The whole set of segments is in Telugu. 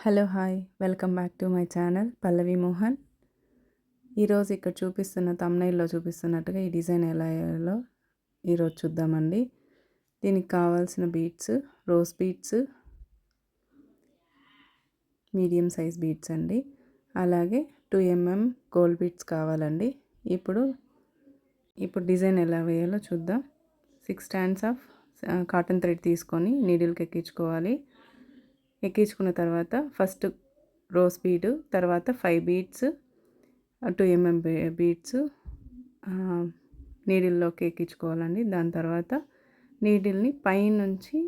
Hello hi welcome back to my channel Pallavi Mohan. ఈరోజు ఇక్కడ తమ్నైల్లో చూపిస్తున్నట్టుగా ఈ డిజైన్ ఎలా అయ్యాలో ఈరోజు చూద్దామండి. దీనికి కావాల్సిన beads rose beads, medium size beads అండి. అలాగే 2mm గోల్డ్ బీడ్స్ కావాలండి. ఇప్పుడు డిజైన్ ఎలా వేయాలో చూద్దాం. 6 స్టాండ్స్ ఆఫ్ కాటన్ థ్రెడ్ తీసుకొని నీడిల్కి ఎక్కించుకోవాలి. ఎక్కించుకున్న తర్వాత ఫస్ట్ రోజ్ బీడ్, తర్వాత 5 బీడ్స్ 2mm బీడ్స్ నీడిల్లోకి ఎక్కించుకోవాలండి. దాని తర్వాత నీడిల్ని పైనుంచి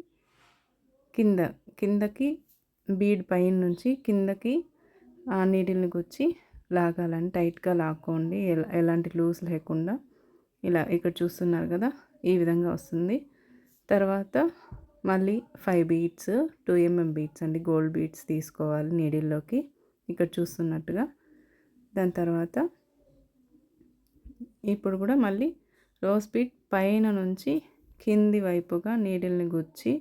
కిందకి బీడ్ పైన నుంచి కిందకి నీడిల్ని గుచ్చి లాగాలండి. టైట్గా లాక్కోండి, ఎలాంటి లూజ్ లేకుండా. ఇలా ఇక్కడ చూస్తున్నారు కదా, ఈ విధంగా వస్తుంది. తర్వాత మళ్ళీ 5 బీడ్స్ 2mm బీడ్స్ అండి, గోల్డ్ బీడ్స్ తీసుకోవాలి నీడిల్లోకి ఇక్కడ చూస్తున్నట్టుగా. దాని తర్వాత ఇప్పుడు కూడా మళ్ళీ రోజ్ బీడ్ పైన నుంచి కింది వైపుగా నీడిల్ని గుచ్చి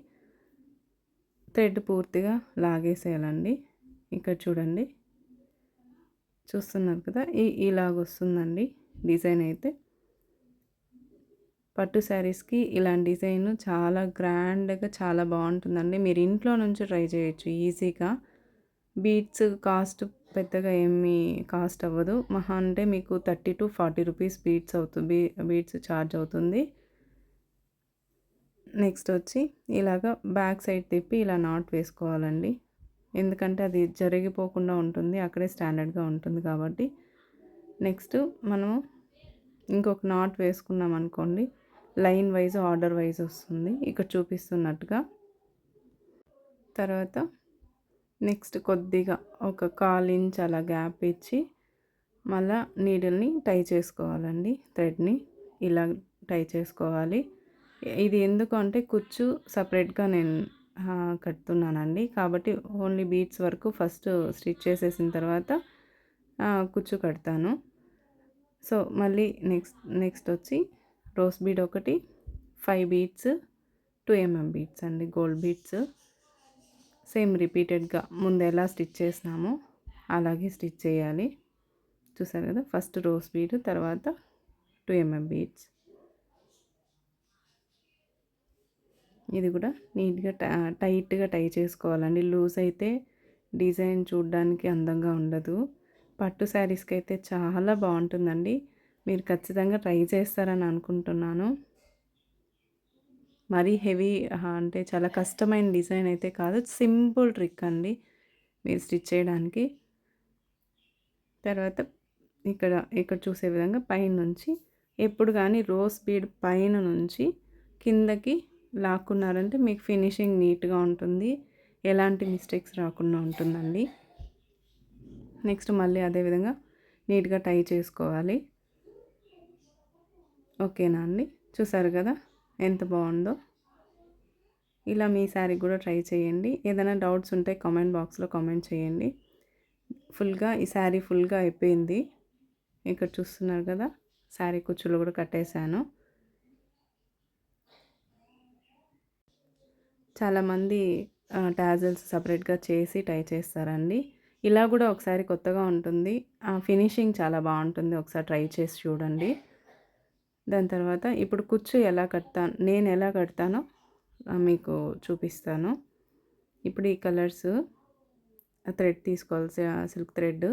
థ్రెడ్ పూర్తిగా లాగేసేయాలండి. ఇక్కడ చూడండి, చూస్తున్నారు కదా, ఇలాగొస్తుందండి డిజైన్ అయితే. పట్టు శారీస్కి ఇలాంటి డిజైన్ చాలా గ్రాండ్గా చాలా బాగుంటుందండి. మీరు ఇంట్లో నుంచి ట్రై చేయొచ్చు ఈజీగా. బీడ్స్ కాస్ట్ పెద్దగా ఏమీ కాస్ట్ అవ్వదు. మహా అంటే మీకు 30 to 40 రూపీస్ బీడ్స్ ఛార్జ్ అవుతుంది. నెక్స్ట్ వచ్చి ఇలాగ బ్యాక్ సైడ్ తిప్పి ఇలా నాట్ వేసుకోవాలండి. ఎందుకంటే అది జరిగిపోకుండా ఉంటుంది, అక్కడే స్టాండర్డ్గా ఉంటుంది కాబట్టి. నెక్స్ట్ మనము ఇంకొక నాట్ వేసుకున్నాం అనుకోండి, లైన్ వైజ్ ఆర్డర్ వైజ్ వస్తుంది ఇక్కడ చూపిస్తున్నట్టుగా. తర్వాత నెక్స్ట్ కొద్దిగా ఒక 1/4 ఇంచ్ అలా గ్యాప్ ఇచ్చి మళ్ళా నీడిల్ని టై చేసుకోవాలండి. థ్రెడ్ని ఇలా టై చేసుకోవాలి. ఇది ఎందుకు అంటే కుచ్చు సపరేట్గా నేను కడుతున్నానండి, కాబట్టి ఓన్లీ బీడ్స్ వరకు ఫస్ట్ స్టిచ్ చేసేసిన తర్వాత కుచ్చు కడతాను. సో మళ్ళీ నెక్స్ట్ వచ్చి రోజ్ బీడ్ ఒకటి, 5 బీడ్స్ 2mm బీడ్స్ అండి, గోల్డ్ బీడ్స్. సేమ్ రిపీటెడ్గా ముందు ఎలా స్టిచ్ చేసినామో అలాగే స్టిచ్ చేయాలి. చూసారు కదా, ఫస్ట్ రోజ్ బీడ్, తర్వాత 2mm బీడ్స్. ఇది కూడా నీట్గా టైట్గా టై చేసుకోవాలండి. లూజ్ అయితే డిజైన్ చూడడానికి అందంగా ఉండదు. పట్టు శారీస్కి అయితే చాలా బాగుంటుందండి. మీరు ఖచ్చితంగా ట్రై చేస్తారని అనుకుంటున్నాను. మరీ హెవీ అంటే చాలా కష్టమైన డిజైన్ అయితే కాదు, సింపుల్ ట్రిక్ అండి మీరు స్టిచ్ చేయడానికి. తర్వాత ఇక్కడ చూసే విధంగా పైనుంచి ఎప్పుడు కానీ రోజ్ బీడ్ పైన నుంచి కిందకి లాక్కున్నారంటే మీకు ఫినిషింగ్ నీట్గా ఉంటుంది, ఎలాంటి మిస్టేక్స్ రాకుండా ఉంటుందండి. నెక్స్ట్ మళ్ళీ అదేవిధంగా నీట్గా టై చేసుకోవాలి. ఓకేనా అండి, చూసారు కదా ఎంత బాగుందో. ఇలా మీ శారీ కూడా ట్రై చేయండి. ఏదైనా డౌట్స్ ఉంటే కామెంట్ బాక్స్లో కామెంట్ చేయండి. ఈ శారీ ఫుల్గా అయిపోయింది. ఇక్కడ చూస్తున్నారు కదా, శారీ కుచ్చులు కూడా కట్టేశాను. చాలామంది టాజల్స్ సపరేట్గా చేసి టై చేస్తారండి. ఇలా కూడా ఒకసారి కొత్తగా ఉంటుంది, ఫినిషింగ్ చాలా బాగుంటుంది. ఒకసారి ట్రై చేసి చూడండి. దాని తర్వాత ఇప్పుడు కుచ్చు నేను ఎలా కడతానో మీకు చూపిస్తాను. ఇప్పుడు ఈ కలర్స్ థ్రెడ్ తీసుకోవాలి, సిల్క్ థ్రెడ్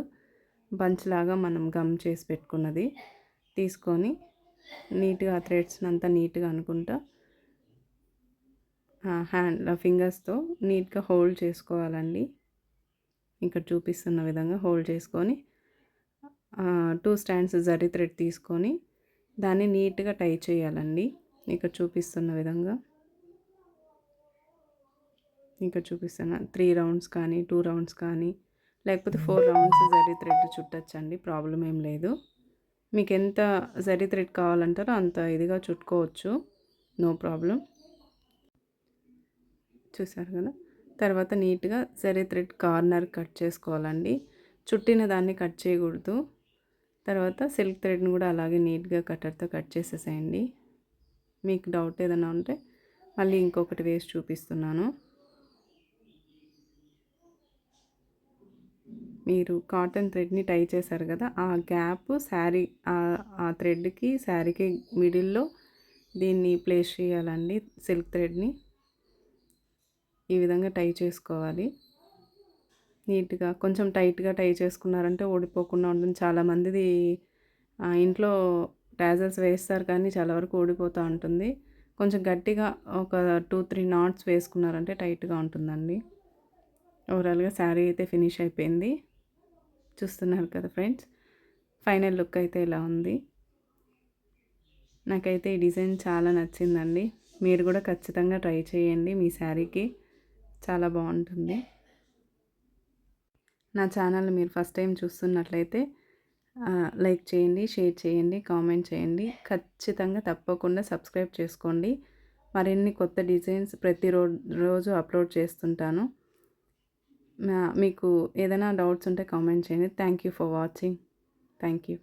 బంచ్ లాగా మనం గమ్ చేసి పెట్టుకున్నది తీసుకొని నీట్గా ఆ థ్రెడ్స్ని అంతా నీట్గా అనుకుంటా ఫింగర్స్తో నీట్గా హోల్డ్ చేసుకోవాలండి. ఇక్కడ చూపిస్తున్న విధంగా హోల్డ్ చేసుకొని 2 స్టాండ్స్ జరీ థ్రెడ్ తీసుకొని దాన్ని నీట్గా టై చేయాలండి. ఇక్కడ చూపిస్తున్న విధంగా 3 రౌండ్స్ కానీ 2 రౌండ్స్ కానీ లేకపోతే 4 రౌండ్స్ జరీ థ్రెడ్ చుట్టచ్చండి, ప్రాబ్లం ఏం లేదు. మీకు ఎంత జరీ థ్రెడ్ కావాలంటారో అంత ఇదిగా చుట్టుకోవచ్చు, నో ప్రాబ్లం. చూసారు కదా, తర్వాత నీట్గా జరీ థ్రెడ్ కార్నర్ కట్ చేసుకోవాలండి. చుట్టిన దాన్ని కట్ చేయకూడదు. తర్వాత సిల్క్ థ్రెడ్ని కూడా అలాగే నీట్గా కట్టర్తో కట్ చేసేసేయండి. మీకు డౌట్ ఏదైనా ఉంటే మళ్ళీ ఇంకొకటి వేసి చూపిస్తున్నాను. మీరు కాటన్ థ్రెడ్ని టై చేశారు కదా, ఆ గ్యాప్ శారీ ఆ థ్రెడ్కి శారీకి మిడిల్లో దీన్ని ప్లేస్ చేయాలండి. సిల్క్ థ్రెడ్ని ఈ విధంగా టై చేసుకోవాలి. నీట్గా కొంచెం టైట్గా టై చేసుకున్నారంటే ఊడిపోకుండా ఉంటుంది. చాలామందిది ఇంట్లో టాజల్స్ వేస్తారు కానీ చాలా వరకు ఊడిపోతూ ఉంటుంది. కొంచెం గట్టిగా ఒక 2-3 నాట్స్ వేసుకున్నారంటే టైట్గా ఉంటుందండి. ఓవరాల్గా శారీ అయితే ఫినిష్ అయిపోయింది. చూస్తున్నారు కదా ఫ్రెండ్స్, ఫైనల్ లుక్ అయితే ఇలా ఉంది. నాకైతే ఈ డిజైన్ చాలా నచ్చిందండి. మీరు కూడా ఖచ్చితంగా ట్రై చేయండి. మీ శారీకి చాలా బాగుంటుంది. నా ఛానల్ మీరు ఫస్ట్ టైం చూస్తున్నట్లయితే లైక్ చేయండి, షేర్ చేయండి, కామెంట్ చేయండి. ఖచ్చితంగా తప్పకుండా సబ్స్క్రైబ్ చేసుకోండి. మరిన్ని కొత్త డిజైన్స్ రోజు అప్లోడ్ చేస్తుంటాను. మీకు ఏదైనా డౌట్స్ ఉంటే కామెంట్ చేయండి. Thank you for watching. Thank you.